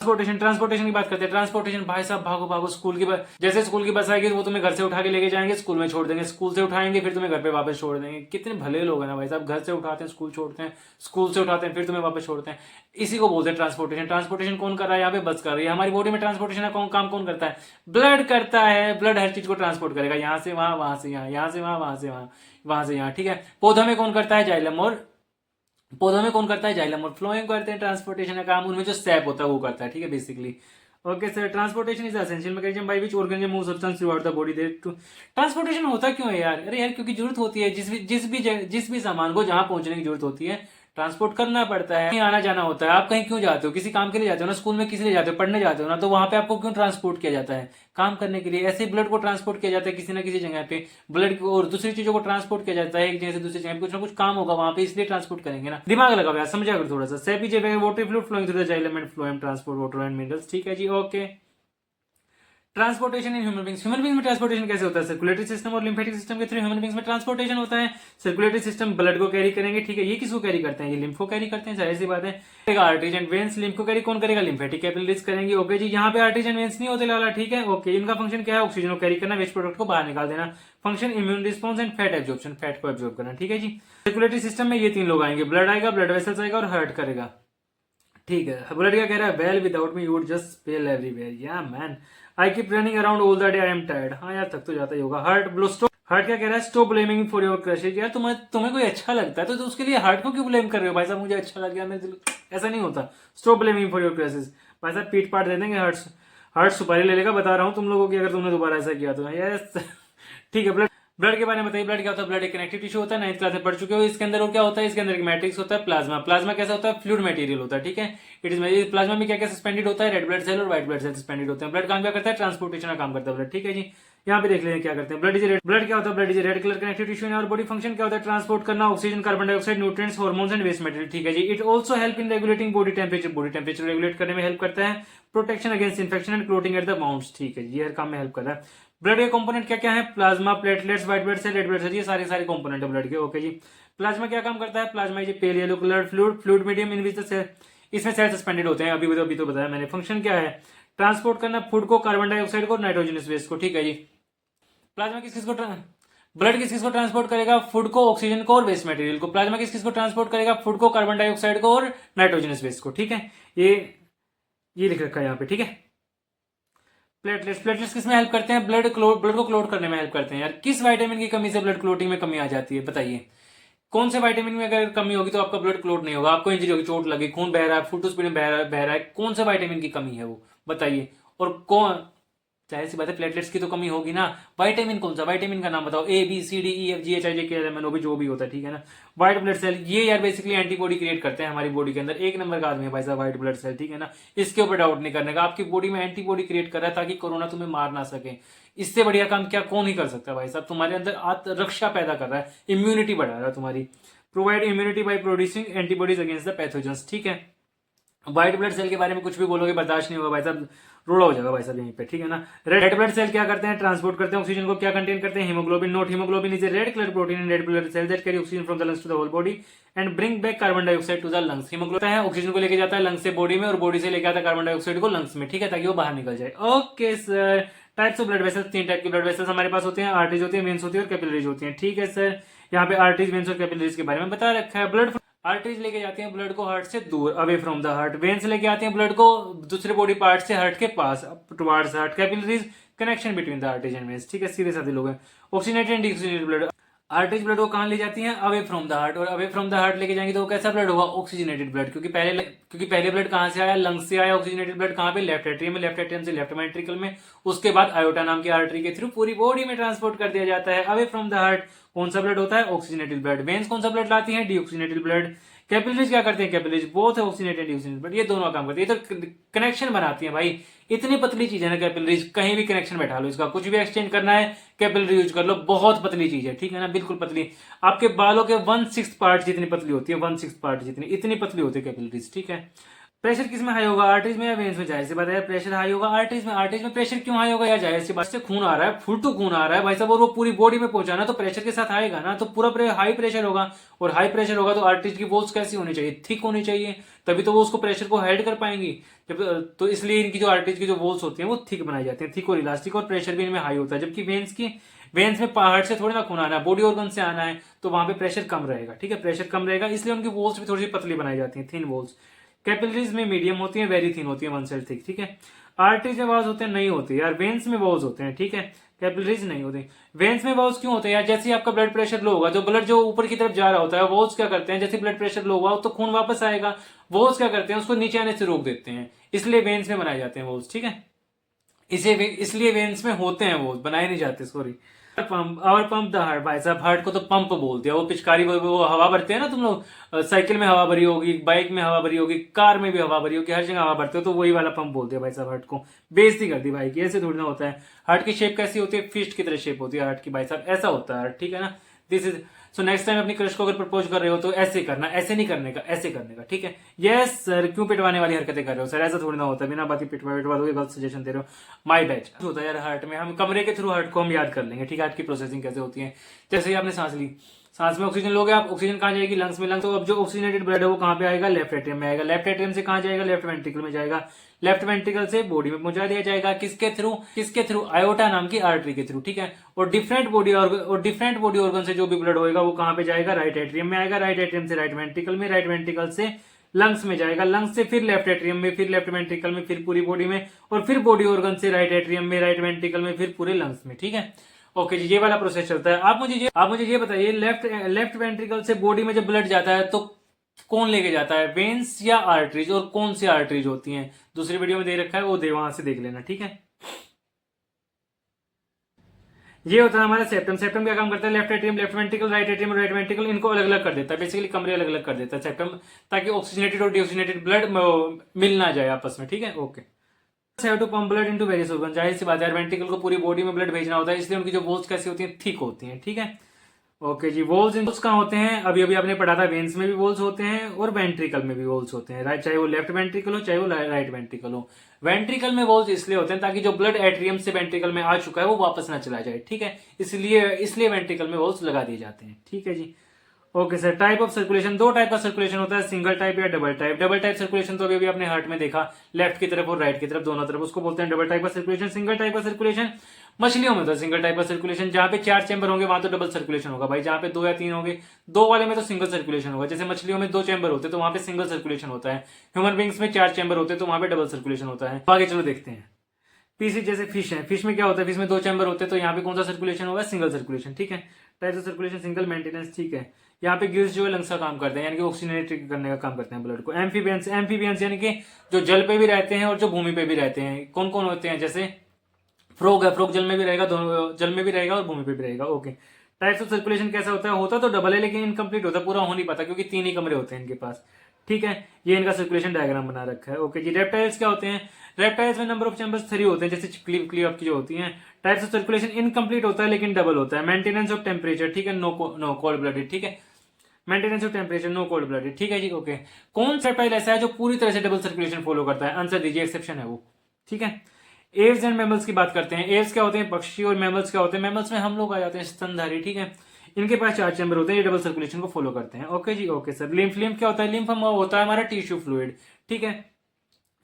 Transportation की बात करते हैं। ट्रांसपोर्टेशन भाई साहब, भागो भागो स्कूल की बस, जैसे स्कूल की बस आएगी वो तुम्हें घर से उठा के लेके जाएंगे, स्कूल में छोड़ देंगे, स्कूल से उठाएंगे फिर तुम्हें घर पे वापस छोड़ देंगे। कितने भले लोग हैं ना भाई साहब, घर से उठाते हैं स्कूल छोड़ते हैं, स्कूल से उठाते हैं फिर तुम्हें वापस छोड़ते हैं। इसी को बोलते हैं ट्रांसपोर्टेशन। ट्रांसपोर्टेशन कौन कर रहा है यहाँ पे? बस कर रही है। हमारी बॉडी में ट्रांसपोर्टेशन का काम कौन करता है? ब्लड करता है। ब्लड हर चीज को ट्रांसपोर्ट करेगा, यहाँ से वहां, वहां से यहाँ, यहाँ से वहां, वहां से वहां, वहां से यहाँ, ठीक है। पौधों में कौन करता है? जाइलम। और पौधों में कौन करता है? जाइलम और फ्लोएम करते हैं ट्रांसपोर्टेशन का काम। उनमें जो सैप होता है वो करता है, ठीक है, basically. Okay sir, transportation is essential mechanism by which organism move substance throughout the body. There to transportation होता क्यों है यार? अरे यार, क्योंकि जरूरत होती है, जिस भी सामान को जहां पहुंचने की जरूरत होती है ट्रांसपोर्ट करना पड़ता है। कहीं आना जाना होता है, आप कहीं क्यों जाते हो? किसी काम के लिए जाते हो ना, स्कूल में किसी लिए जाते हो? पढ़ने जाते हो ना, तो वहां पे आपको क्यों ट्रांसपोर्ट किया जाता है? काम करने के लिए। ऐसे ब्लड को ट्रांसपोर्ट किया जाता है किसी ना किसी जगह पे, ब्लड को और दूसरी चीजों को ट्रांसपोर्ट किया जाता है एक जगह से दूसरी जगह पे। कुछ ना कुछ काम होगा वहां पे, इसलिए ट्रांसपोर्ट करेंगे ना। दिमाग लगा हुआ है, समझा करो थोड़ा सा। सेपी जे water fluid flowing through the xylem and phloem transport water and minerals, ठीक है जी, okay. Transportation in human beings में ट्रांसपोर्टेशन कैसे होता है? सर्कुलेटरी सिस्टम और लिम्फेटिक सिस्टम के थ्रू ह्यूमन बींग्स में ट्रांसपोर्टेशन होता है। सर्कुलेटरी सिस्टम ब्लड को कैरी करेंगे, ठीक है। ये किसको कैरी करते हैं? ये लिम्फ को कैरी करते हैं, जाहिर सी बात है। Arteries and veins. लिम्फ को कैरी कौन करेगा? लिम्फेटिक कैपिलरीज करेंगे, ओके जी। यहाँ पे आर्टरीज एंड वेन्स नहीं होते लाला, ठीक है, ओके। इनका फंक्शन क्या है? ऑक्सीजन को कैरी करना, वेस्ट प्रोडक्ट को बाहर निकाल देना। Function immune response and fat absorption, fat को एब्जॉर्ब करना, ठीक है जी। सर्कुलेटरी सिस्टम में ये तीन लोग आएंगे, ब्लड आएगा, ब्लड वेसल्स आएगा और हार्ट करेगा, ठीक है। ब्लड क्या कह रहा है? Well without me you would just spell everywhere, या man I keep running around all the day, I am tired. हाँ यार, थक तो जाता ही होगा। Heart blow stop. हार्ट क्या कह रहा है? Stop blaming for your crushes. यार तुम्हें कोई अच्छा लगता है तो उसके लिए हार्ट को क्यों ब्लेम कर रहे हो? भाई साहब मुझे अच्छा लग गया, मेरे दिल, ऐसा नहीं होता। Stop blaming for your crushes. भाई साहब पीट पाट दे देंगे, हार्ट हार्ट सुपारी ले लेगा, बता रहा हूँ तुम लोगों की, अगर तुमने दोबारा ऐसा किया तो। यस ठीक है। ब्लड ब्लड के बारे में बताइए। ब्लड क्या होता है? ब्लड एक कनेक्टिव टिश्यू होता है, 9th क्लास में पढ़ चुके हो। इसके अंदर और क्या होता है? इसके अंदर एक मैट्रिक्स होता है, प्लाज्मा। प्लाज्मा कैसा होता है? फ्लूइड मटेरियल होता है, ठीक है। इट इज प्लाज्मा में क्या क्या सस्पेंडेड होता है? रेड ब्लड सेल और व्हाइट ब्लड सेल सस्पेंडेड होते हैं। ब्लड काम क्या करता है? ट्रांसपोर्टेशन का काम करता है ब्लड, ठीक है जी। यहाँ पे देख लेते हैं क्या करते हैं। Blood is red. ब्लड क्या होता है? Blood is red colour connective tissue in our body. Function क्या होता है? ट्रांसपोर्ट करना oxygen, carbon dioxide, nutrients, hormones and waste material, ठीक है जी। It also help in regulating body temperature. Body temperature regulate करने में हेल्प करता है। Protection against infection and clotting at the bounds, ठीक है जी, ये हर काम में हेल्प कर रहा है। ब्लड के कंपोनेंट क्या क्या है? Plasma, platelets, white blood cell, red blood cell, ये सारे सारे कंपोनेंट है ब्लड के, ओके जी। प्लाज्मा क्या काम करता है? प्लाज्मा ये pale yellow colour fluid, fluid medium in which the cell, इसमें सेल सस्पेंडेड होते हैं, अभी तो बताया मैंने। फंक्शन क्या है? ट्रांसपोर्ट करना फूड को, कार्बन डाइऑक्साइड को, नाइट्रोजनस वेस्ट को, ठीक है जी। प्लाज्मा किस किस को ब्लड किस किस को ट्रांसपोर्ट करेगा? फूड को, ऑक्सीजन को और वेस्ट मटेरियल को। प्लाज्मा किस किस को ट्रांसपोर्ट करेगा? फूड को, कार्बन डाइऑक्साइड को और नाइट्रोजनस वेस्ट को, ठीक है। ये लिख रखा है यहाँ पे, ठीक है। प्लेटलेट्स किस में हेल्प करते हैं? ब्लड को क्लोट करने में हेल्प करते हैं। यार किस विटामिन की कमी से ब्लड क्लोटिंग में कमी आ जाती है? बताइए। कौन से विटामिन में अगर कमी होगी तो आपका ब्लड क्लोट नहीं होगा, आपको इंजरी होगी, चोट लगी, खून बह रहा है, फुट स्पीड में बह रहा है, कौन से विटामिन की कमी है वो? बताइए। और कौन, जाहिर सी बात है प्लेटलेट्स की तो कमी होगी ना। विटामिन कौन सा? विटामिन का नाम बताओ। A B C D E F G H I J K L M N O भी, जो भी होता है, ठीक है ना। व्हाइट ब्लड सेल, ये यार बेसिकली एंटीबॉडी क्रिएट करते हैं हमारी बॉडी के अंदर। एक नंबर का आदमी है भाई साहब व्हाइट ब्लड सेल, ठीक है ना। इसके ऊपर डाउट नहीं करने का। आपकी बॉडी में एंटीबॉडी क्रिएट कर रहा है ताकि कोरोना तुम्हें मार ना सके। इससे बढ़िया काम क्या कौन ही कर सकता है भाई साहब? तुम्हारे अंदर आत्मरक्षा पैदा कर रहा है, इम्यूनिटी बढ़ा रहा है तुम्हारी। Provide immunity by producing antibodies against the pathogens, ठीक है। व्हाइट ब्लड सेल के बारे में कुछ भी बोलोगे बर्दाश्त नहीं होगा भाई साहब, रोड़ा हो जाएगा भाई साहब यहीं पे, ठीक है ना। रेड ब्लड सेल क्या करते हैं? ट्रांसपोर्ट करते हैं ऑक्सीजन को। क्या कंटेन करते हैं? Haemoglobin. Note, haemoglobin is a red colour protein in red blood cell that carry oxygen from the lungs to the whole body and bring back carbon dioxide to the lungs. Haemoglobin है oxygen को लेके जाता है lungs से body में, और body से लेके आता है कार्बन डाइऑक्साइड को लंग्स में, ठीक है, ताकि वो बाहर निकल जाए। Okay sir. Types of blood vessels, 3 type के ब्लड वेसल्स हमारे पास होते हैं। आर्टरीज होती है, वेन्स होती है और कैपिलरीज होती है, ठीक है सर। यहाँ पे आर्टरीज, वेन्स और कैपिलरीज के बारे में बता रखा है। ब्लड आर्टरीज लेके जाती हैं ब्लड को हार्ट से दूर, away from the heart. Veins लेके आती हैं ब्लड को दूसरे बॉडी पार्ट से हार्ट के पास, towards heart. Capillaries connection between the arteries and veins, ठीक है, सीधे साधे लोग हैं। Oxygenated and deoxygenated blood, arteries blood को कहां ले जाती हैं? Away from the heart. और अवे फ्रॉम द हार्ट लेके जाएंगे तो वो कैसा ब्लड होगा? Oxygenated blood. क्योंकि पहले ब्लड कहां से आया? लंग्स से आया। ऑक्सीजनेटेड ब्लड कहां पे? लेफ्ट एट्रियम में, लेफ्ट एट्रियम से लेफ्ट वेंट्रिकल में, उसके बाद आयोटा नाम की आर्टरी के थ्रू पूरी बॉडी में ट्रांसपोर्ट कर दिया जाता है। अवे फ्रॉम द हार्ट कौन सा ब्लड होता है? Oxygenated blood. वेन्स कौन सा ब्लड लाती है? Deoxygenated blood. कैपिलरीज क्या करते हैं? कैपिलरीज बोथ है ऑक्सीजनेटेड डीऑक्सीजनेटेड, बट ये दोनों काम करती है, ये तो कनेक्शन बनाती है भाई। इतनी पतली चीज है ना कैपिलरीज, कहीं भी कनेक्शन बैठा लो इसका, कुछ भी एक्सचेंज करना है कैपिलरी यूज कर लो, बहुत पतली चीज है, ठीक है ना, बिल्कुल पतली। आपके बालों के 1/6 पार्ट जितनी पतली होती है, 1/6 पार्ट जितनी, इतनी पतली होती है कैपिलरीज, ठीक है। प्रेशर किस में हाई होगा, आर्टरीज में या वेन्स में? जाहिर सी बात है प्रेशर हाई होगा आर्टरीज में। आर्टरीज में प्रेशर क्यों हाई होगा यार, जाहिर सी बात से खून आ रहा है, फुल टू खून आ रहा है भाई साहब, और वो पूरी बॉडी में पहुंचाना तो प्रेशर के साथ आएगा ना, तो पूरा हाई प्रेशर होगा, और हाई प्रेशर होगा तो आर्टरीज की वॉल्स कैसी होनी चाहिए, थिक होनी चाहिए, तभी तो वो उसको प्रेशर को हेल्ड कर पाएंगी। जब तो इसलिए इनकी जो आर्टरीज की जो वॉल्स होती हैं वो थिक बनाई जाती हैं, थिक और इलास्टिक, और प्रेशर भी इनमें हाई होता है। जबकि वेन्स में हार्ट से थोड़ी ना खून आना है, बॉडी ऑर्गन से आना है, तो वहां पे प्रेशर कम रहेगा, ठीक है, प्रेशर कम रहेगा, इसलिए उनकी वॉल्स भी थोड़ी सी पतली बनाई जाती हैं, थिन वॉल्स। कैपिलरीज में मीडियम होती है, वेरी थिन होती है, वन साइड थिक, ठीक है। आर्टरीज में वॉल्स होते हैं, नहीं होते यार, वेन्स में वॉल्स होते हैं, ठीक है, कैपिलरीज नहीं होते। वेन्स में वॉल्स क्यों होते हैं यार, जैसे ही आपका ब्लड प्रेशर लो होगा, जो ब्लड जो ऊपर की तरफ जा रहा होता है, वॉल्स क्या करते हैं, जैसे ब्लड प्रेशर लो होगा तो खून वापस आएगा, वॉल्स क्या करते हैं, उसको नीचे आने से रोक देते हैं, इसलिए वेन्स में बनाए जाते हैं वॉल्स, ठीक है, इसलिए वेन्स में होते हैं, वो बनाए नहीं जाते, सॉरी। पंप और पंप द हार्ट, भाई साहब हार्ट को तो पंप बोलते हैं, वो पिचकारी, वो हवा भरते हैं ना तुम लोग, साइकिल में हवा भरी होगी, बाइक में हवा भरी होगी, कार में भी हवा भरी होगी, हर जगह हवा भरते हो, तो वही वाला पंप बोलते हैं भाई साहब हार्ट को। बेइज्जती कर दी भाई की, ऐसे थोड़ी ना होता है। हार्ट की शेप कैसी होती है, फिस्ट की तरह शेप होती है हार्ट की भाई साहब, ऐसा होता है हार्ट, ठीक है ना। This is so next time अपनी क्रश को अगर प्रपोज कर रहे हो तो ऐसे करना, ऐसे नहीं करने का, ऐसे करने का, ठीक है। यस सर, क्यों पिटवाने वाली हरकतें कर रहे हो सर, ऐसा थोड़ी ना होता है, बिना बात ही पिटवा दोगे, गलत सजेशन दे रहे हो। माई बैच होता है यार हार्ट में, हम कमरे के थ्रू हार्ट को हम याद कर लेंगे, ठीक है, हार्ट की प्रोसेसिंग कैसे होती है। जैसे ही आपने सांस ली, सांस में ऑक्सीजन लोगे आप, ऑक्सीजन कहाँ जाएगी, लंग्स में, लंग्स तो अब जो ऑक्सीजनेटेड ब्लड है वो कहाँ पे आएगा, लेफ्ट एट्रियम में आएगा, लेफ्ट एट्रियम से कहाँ जाएगा, लेफ्ट वेंट्रिकल में जाएगा, लेफ्ट वेंट्रिकल से बॉडी में पहुंचा दिया जाएगा, किसके थ्रू, आयोटा नाम की आर्टरी के थ्रू, ठीक है। और डिफरेंट बॉडी ऑर्गन से जो भी ब्लड होगा वो कहाँ पे जाएगा, राइट एट्रियम में आएगा, राइट एट्रियम से राइट वेंट्रिकल में, राइट वेंट्रिकल से लंग्स में जाएगा, लंग्स से फिर लेफ्ट एट्रियम में, फिर लेफ्ट वेंट्रिकल में, फिर पूरी बॉडी में, और फिर बॉडी ऑर्गन से राइट एट्रियम में, राइट वेंट्रिकल में, फिर पूरे लंग्स में, ठीक है। ओके जी, ये वाला प्रोसेस चलता है। आप मुझे ये बताइए, लेफ्ट वेंट्रिकल से बॉडी में जब ब्लड जाता है तो कौन लेके जाता है, वेन्स या आर्टरीज, और कौन सी आर्टरीज होती हैं, दूसरी वीडियो में दे रखा है, वो वहां से देख लेना, ठीक है। ये होता है हमारा सेप्टम। सेप्टम क्या काम करता है, left atrium, left ventricle, right atrium और राइट वेंट्रिकल, इनको अलग अलग कर देता है, बेसिकली कमरे अलग अलग कर देता है सेप्टम, ताकि ऑक्सीजनेटेड और डिऑक्सीजनेटेड ब्लड मिल ना जाए आपस में, ठीक है। Okay, have to pump blood into various organ, जाहिर सी बात है वेंट्रिकल को पूरी बॉडी में ब्लड भेजना होता है, इसलिए उनकी जो वॉल्स कैसी होती हैं, थिक होती हैं, ठीक है। ओके जी, वॉल्स कहाँ होते हैं, अभी अभी आपने पढ़ा था, वेन्स में भी वॉल्स होते हैं और वेंट्रिकल में भी वॉल्स होते हैं, राइट, चाहे वो लेफ्ट वेंट्रिकल हो चाहे वो राइट वेंट्रिकल हो। वेंट्रिकल में वॉल्स इसलिए होते हैं ताकि जो ब्लड एट्रियम से वेंट्रिकल में आ चुका है वो वापस ना चला जाए, ठीक है, इसलिए वेंट्रिकल में वॉल्स लगा दिए जाते हैं, ठीक है जी। Okay sir, type of circulation, दो टाइप का सर्कुलेशन होता है, सिंगल टाइप या double type. Double type circulation तो अभी अभी आपने हार्ट में देखा, लेफ्ट की तरफ और राइट की तरफ, दोनों तरफ, उसको बोलते हैं डबल टाइप का सर्कुलेशन। सिंगल टाइप का सर्कुलेशन मछलियों में होता है, सिंगल टाइप का सर्कुलेशन, जहां पे 4 चैम्बर होंगे वहां तो डबल सर्कुलेशन होगा भाई, जहां पे 2 या 3 होंगे, 2 वाले में तो सिंगल सर्कुलेशन होगा। जैसे मछलियों में 2 चैम्बर होते हैं तो वहां पे सिंगल सर्कुलेशन होता है, ह्यूमन बींग्स में 4 चैम्बर होते हैं तो वहां पे डबल सर्कुलेशन होता है। आगे चलो देखते हैं। पीसी जैसे फिश है, फिश में क्या होता है, फिश में 2 चैम्बर होते हैं तो यहाँ पे कौन सा सर्कुलेशन होगा, सिंगल सर्कुलेशन, ठीक है। Types of circulation, single, maintenance, ठीक है। यहाँ पे गिल्स जो है लंग्स का काम करते हैं, यानी कि ऑक्सीजनेट करने का काम करते हैं ब्लड को। एम्फीबियंस यानी कि जो जल पे भी रहते हैं और जो भूमि पे भी रहते हैं, कौन कौन होते हैं, जैसे फ्रोग है, फ्रोग जल में भी रहेगा, दोनों जल में भी रहेगा और भूमि पे भी रहेगा। ओके, टाइप्स ऑफ सर्कुलेशन कैसा होता है, होता तो डबल है लेकिन इनकम्प्लीट होता है, पूरा हो नहीं पाता क्योंकि 3 ही कमरे होते हैं इनके पास, ठीक है। ये इनका सर्कुलेशन डायग्राम बना रखा है। ओके जी, रेप्टाइल्स क्या होते हैं, रेप्टाइल्स में नंबर ऑफ चैम्बर्स 3 होते हैं, जैसे चिपकली आपकी जो होती हैं। टाइप्स ऑफ सर्कुलेशन इनकम्प्लीट होता है लेकिन डबल होता है। मेंटेनेंस ऑफ टेम्परेचर, ठीक है, नो कोल्ड ब्लडेड, ठीक है, maintenance of temperature, no cold blooded, ठीक है जी। ओके, कौन सा रेप्टाइल ऐसा है जो पूरी तरह से डबल सर्कुलेशन फॉलो करता है, आंसर दीजिए, एक्सेप्शन है वो, ठीक है। एव्स एंड मैमल्स की बात करते हैं। एव्स क्या होते हैं, पक्षी, और मैमल्स क्या होते हैं, मैमल्स में हम लोग आ जाते हैं स्तनधारी, ठीक है। इनके पास 4 चैम्बर होते हैं, ये डबल सर्कुलेशन को फॉलो करते हैं। ओके जी, ओके सर। लिम्फ क्या होता है, लिम्फ होता है हमारा टिश्यू फ्लूइड, ठीक है।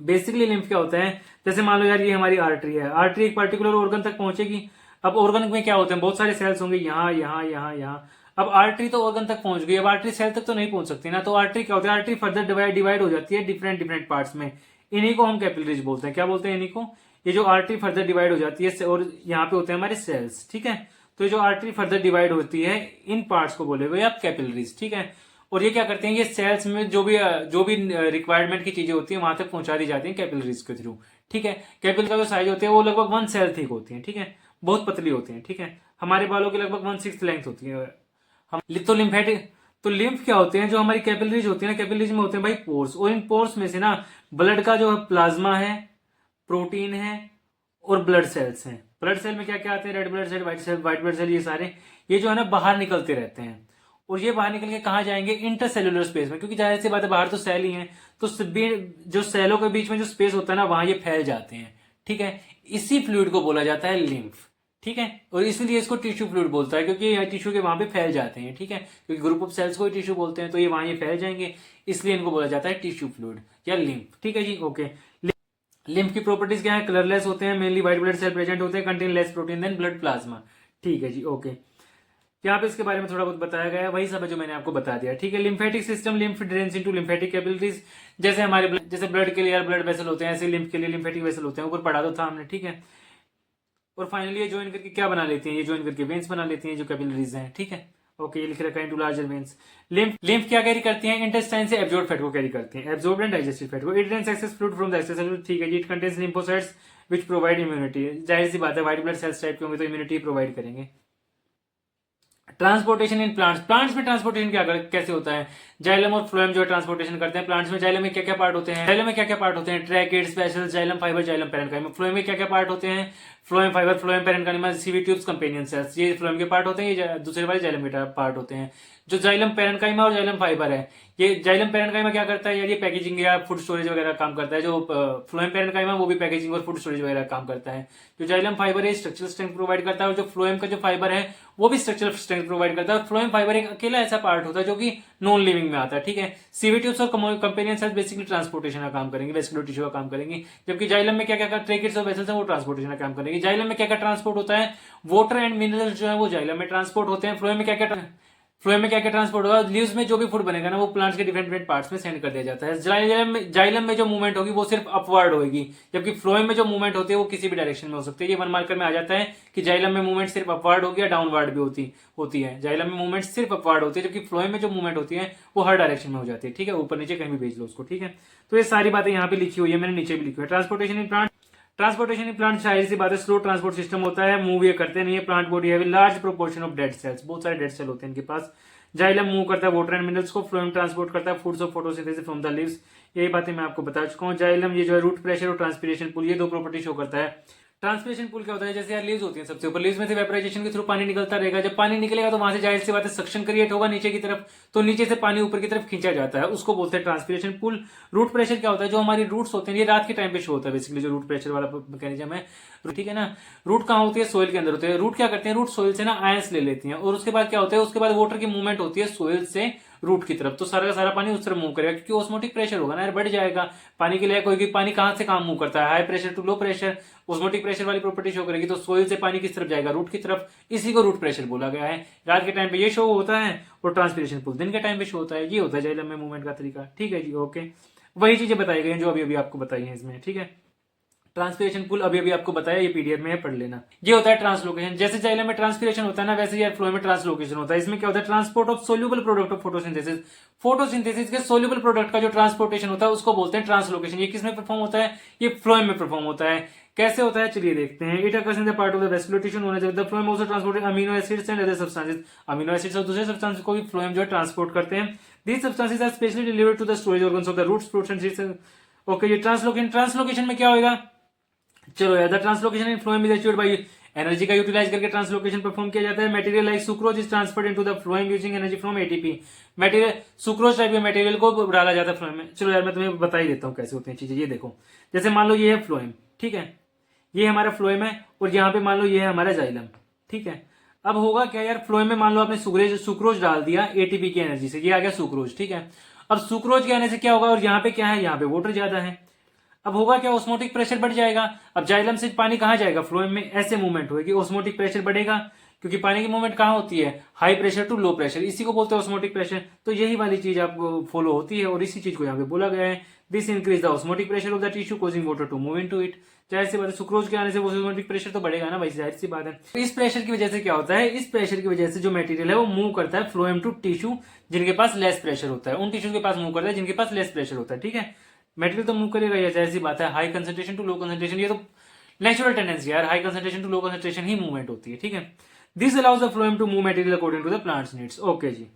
बेसिकली लिम्फ क्या होता है, जैसे मान लो यार ये हमारी आर्टरी है, आर्टरी एक पर्टिकुलर ऑर्गन तक पहुंचेगी। अब ऑर्गन में क्या होते हैं, बहुत सारे सेल्स होंगे, यहाँ यहाँ यहाँ यहाँ। अब आर्टरी तो ऑर्गन तक पहुंच गई, अब आर्टरी सेल तक तो नहीं पहुंच सकती ना, तो आर्टरी क्या होता है, आर्टरी फर्दर डिवाइड हो जाती है डिफरेंट डिफरेंट पार्ट्स में, इन्हीं को हम कैपिलरीज बोलते हैं। क्या बोलते हैं इन्हीं को, ये जो आर्टरी फर्दर डिवाइड हो जाती है और यहाँ पे होते हैं हमारे सेल्स, ठीक है। तो ये जो आर्टरी फर्दर डिवाइड होती है इन पार्ट्स को बोले हुए आप कैपिलरीज, ठीक है। और ये क्या करते हैं, ये सेल्स में जो भी रिक्वायरमेंट की चीजें होती है वहां तक पहुंचा दी जाती है कैपिलरीज के थ्रू, ठीक है। कैपिलरी का जो साइज होती है वो लगभग 1 सेल थिक होती है, ठीक है, बहुत पतली होती है, ठीक है। हमारे बालों की लगभग 1/6 लेंथ होती है। हम तो लिम्फेटिक, तो लिम्फ क्या होते हैं, जो हमारी कैपिलरीज होती है ना, कैपिलरीज में होते हैं भाई पोर्स, और इन पोर्स में से ना ब्लड का जो प्लाज्मा है, प्रोटीन है और ब्लड सेल्स हैं। ब्लड सेल में क्या क्या आते हैं, red blood cell, white blood cell, ये सारे, ये जो है ना बाहर निकलते रहते हैं। और ये बाहर निकल के कहाँ जाएंगे, इंटरसेलुलर स्पेस में, क्योंकि जाहिर सी बात है बाहर तो सेल ही है, तो जो सेलों के बीच में जो स्पेस होता है ना वहां ये फैल जाते हैं, ठीक है। इसी फ्लूइड को बोला जाता है लिम्फ, ठीक है। और इसलिए इसको टिश्यू फ्लूइड बोलता है, क्योंकि ये टिश्यू के वहां पे फैल जाते हैं, ठीक है, क्योंकि ग्रुप ऑफ सेल्स को ही टिश्यू बोलते हैं, तो ये वहां ये फैल जाएंगे, इसलिए इनको बोला जाता है टिश्यू फ्लूइड या लिम्फ, ठीक है जी, ओके। लिम्फ की प्रॉपर्टीज क्या है, कलरलेस होते हैं, mainly white blood cell present होते हैं, contain less protein than blood plasma, ठीक है जी, ओके। यहाँ पे इसके बारे में थोड़ा बहुत बताया गया है, वही सब है जो मैंने आपको बता दिया, ठीक है। Lymphatic system, lymph drains into lymphatic capillaries, जैसे हमारे जैसे ब्लड के लिए ब्लड वेसल होते हैं, ऐसे लिम्फ के लिए लिम्फेटिक वेसल होते हैं, ऊपर पढ़ा तो था हमने, ठीक है। और फाइनली ये ज्वाइन करके क्या बना लेती हैं, ये ज्वाइन करके वेन्स बना लेती हैं जो कैपिलरीज हैं, ठीक है, ओके। ये लिख रखा है इनटू लार्जर वेन्स। लिम्फ क्या कैरी करती हैं, इंटेस्टाइन से एब्जॉर्ब फैट को कैरी करती हैं, एब्जॉर्ब एंड डाइजेस्टिव फैट को। It drains excess fluid from the extracellular, ठीक है जी। It contains lymphocytes which provide immunity, जाहिर सी बात है व्हाइट ब्लड सेल्स टाइप के होंगे तो इम्यूनिटी प्रोवाइड करेंगे। ट्रांसपोर्टेशन इन प्लांट्स, प्लांट्स में ट्रांसपोर्टेशन कैसे होता है, जाइलम और फ्लोएम जो ट्रांसपोर्टेशन करते हैं प्लांट्स में। जाइलम में क्या क्या पार्ट होते हैं, जाइलम में क्या क्या पार्ट होते हैं, ट्रैकेट, special, xylem fibre, xylem parenchyma. Phloem में क्या क्या पार्ट होते हैं, phloem fibre, phloem parenchyma, CV tubes, companion cells, ये फ्लोएम के पार्ट होते हैं, ये दूसरे वाले जाइलम के पार्ट होते हैं। जो जाइलम पैरेन्काइमा और जाइलम फाइबर है, ये जाइलम पैरेन्काइमा क्या करता है यार, ये पैकेजिंग या फूड स्टोरेज वगैरह काम करता है। जो फ्लोएम पैरेन्काइमा वो भी पैकेजिंग और फूड स्टोरेज वगैरह काम करता है। जो जाइलम फाइबर है स्ट्रक्चरल स्ट्रेंथ प्रोवाइड करता है, और जो फ्लोएम का जो फाइबर है वो भी स्ट्रक्चरल स्ट्रेंथ प्रोवाइड करता है। फ्लोएम फाइबर एक अकेला ऐसा पार्ट होता है जो कि नॉन लिविंग में आता है, ठीक है। सीवी ट्यूब्स और कंपेनियन सेल्स बेसिकली ट्रांसपोर्टेशन का काम करेंगे, वेस्कुलर टिश्यू का काम करेंगे, जबकि जाइलम में क्या क्या ट्रेकेट्स और वेसल्स हैं वो ट्रांसपोर्टेशन का काम करेंगे। जाइलम में क्या क्या ट्रांसपोर्ट होता है, वाटर एंड मिनरल्स जो है वो जाइलम में ट्रांसपोर्ट होते हैं। फ्लोएम में क्या क्या ट्रांसपोर्ट होगा, लीव्स में जो भी फूड बनेगा ना वो प्लांट्स के डिफरेंट डिफरेंट पार्ट्स में सेंड कर दिया जाता है। जाइलम में जो मूवमेंट होगी वो सिर्फ अपवर्ड होगी, जबकि फ्लोएम में जो मूवमेंट होती है वो किसी भी डायरेक्शन में हो सकती है। ये 1 मार्कर में आ जाता है कि जाइलम में मूवमेंट सिर्फ अपवर्ड होगी या डाउनवर्ड भी होती है। जाइलम में मूवमेंट सिर्फ अपवर्ड होती है, जबकि फ्लोएम में जो मूवमेंट होती है वो हर डायरेक्शन में हो जाती है, ठीक है। ऊपर नीचे कहीं भी भेज लो उसको, ठीक है। तो ये सारी बातें यहाँ पे लिखी हुई है, मैंने नीचे भी लिखी है। Transportation in plant, transportation in plant जाहिर सी बात है स्लो ट्रांसपोर्ट सिस्टम होता है, मूव ये करते नहीं है। प्लांट बॉडी है large proportion of dead cells, बहुत सारे डेड सेल होते हैं इनके पास। जाइलम मूव करता है वाटर एंड मिनरल्स को, फ्लोएम ट्रांसपोर्ट करता है foods of photosynthesis from the leaves. यही बातें मैं आपको बता चुका हूँ। जाइलम ये जो है रूट प्रेशर और ट्रांसपिरेशन पुल, ये 2 प्रॉपर्टी शो करता है। ट्रांसपिरेशन पुल क्या होता है, जैसे यार लीव्स होती है सबसे ऊपर, लीव्स में से वेपराइजेशन के थ्रू पानी निकलता रहेगा। जब पानी निकलेगा तो वहां से जाहिर सी बात है सक्शन क्रिएट होगा नीचे की तरफ, तो नीचे से पानी ऊपर की तरफ खींचा जाता है, उसको बोलते हैं ट्रांसपिरेशन पुल। रूट प्रेशर क्या होता है, जो हमारी रूट्स होते हैं ये रात के टाइम पे शो होता है बेसिकली, जो रूट प्रेशर वाला मैकेनिज्म है, ठीक है ना। रूट कहाँ होती है, सोइल के अंदर होते हैं। रूट क्या करते हैं, रूट सोइल से ना आयंस ले लेती हैं, और उसके बाद क्या होता है, उसके बाद वाटर की मूवमेंट होती है सोइल से रूट की तरफ, तो सारा का सारा पानी उस तरफ मूव करेगा, क्योंकि ऑस्मोटिक प्रेशर होगा ना यार, बढ़ जाएगा पानी के लिए। कोई पानी कहां से कहां मूव करता है, high pressure to low pressure, osmotic pressure वाली प्रॉपर्टी शो करेगी, तो सोइल से पानी किस तरफ जाएगा, रूट की तरफ। इसी को रूट प्रेशर बोला गया है। रात के टाइम पे ये शो होता है, और ट्रांसपिरेशन पुल दिन के टाइम पे शो होता है। ये होता है जाइलम में मूवमेंट का तरीका, ठीक है जी, ओके। वही चीजें बताई गई जो अभी अभी आपको बताई है इसमें, ठीक है। ट्रांसपिरेशन पुल अभी अभी आपको बताया, ये पीडीएफ में है, पढ़ लेना। ये होता है ट्रांसलोकेशन, जैसे जाइलम में ट्रांसपिरेशन होता है ना, वैसे यार फ्लो में ट्रांसलोकेशन होता है। इसमें क्या होता है, transport of soluble product of photosynthesis, photosynthesis के सोल्यूबल प्रोडक्ट का जो ट्रांसपोर्टेशन होता है उसको बोलते हैं ट्रांसलोकेशन। ये किसमें परफॉर्म होता है, ये फ्लोएम में परफॉर्म होता है। कैसे होता है चलिए देखते हैं। It occurs in the part of the vascular tissue known as the phloem also transport amino acids and other substances, amino acids और दूसरे सब्सटेंसेस को भी फ्लोएम जो है ट्रांसपोर्ट करते हैं। These substances are specially delivered to the storage organs of the roots, fruits and seeds. Okay, ये translocation में क्या होगा, चलो यार, the translocation in phloem is achieved by energy का यूटिलाइज करके ट्रांसलोकेशन परफॉर्म किया जाता है। Material like sucrose is transferred into the phloem using energy from ATP. Material sucrose type के मटेरियल को डाला जाता है फ्लोएम में। चलो यार मैं तुम्हें बता ही देता हूँ कैसे होती हैं चीजें। ये देखो, जैसे मान लो ये है फ्लोएम, ठीक है, ये हमारा फ्लोएम है, और यहाँ पे मान लो ये है हमारा जाइलम, ठीक है। अब होगा क्या यार, फ्लोएम में मान लो आपने सुक्रोज डाल दिया एटीपी की एनर्जी से, ये आ गया सुक्रोज, ठीक है। अब सुक्रोज के आने से क्या होगा, और यहाँ पे क्या है, यहाँ पे वाटर ज्यादा है। अब होगा क्या, ऑस्मोटिक प्रेशर बढ़ जाएगा। अब जाइलम से पानी कहां जाएगा, फ्लोएम में ऐसे मूवमेंट होगी, ऑस्मोटिक प्रेशर बढ़ेगा, क्योंकि पानी की मूवमेंट कहां होती है, high pressure to low pressure, इसी को बोलते हैं ऑस्मोटिक प्रेशर। तो यही वाली चीज आपको फॉलो होती है, और इसी चीज को यहाँ पे बोला गया है। This increase the osmotic pressure of the tissue causing water to move into it. जाहिर सी बात है, सुक्रोज के आने से ऑस्मोटिक प्रेशर तो बढ़ेगा ना भाई, जाहिर सी बात है। तो इस प्रेशर की वजह से क्या होता है, इस प्रेशर की वजह से जो मटेरियल है वो मूव करता है फ्लोएम टू टिश्यू जिनके पास लेस प्रेशर होता है, उन टिश्यू के पास मूव करता है जिनके पास लेस प्रेशर होता है, ठीक है। मेटेरियल तो मूव करेगा, ये जाहिर सी बात है। High concentration to low concentration, ये तो नेचुरल टेंडेंसी है यार, high concentration to low concentration ही मूवमेंट होती है, ठीक है। This allows the phloem to move material according to the plant's needs. Okay ji,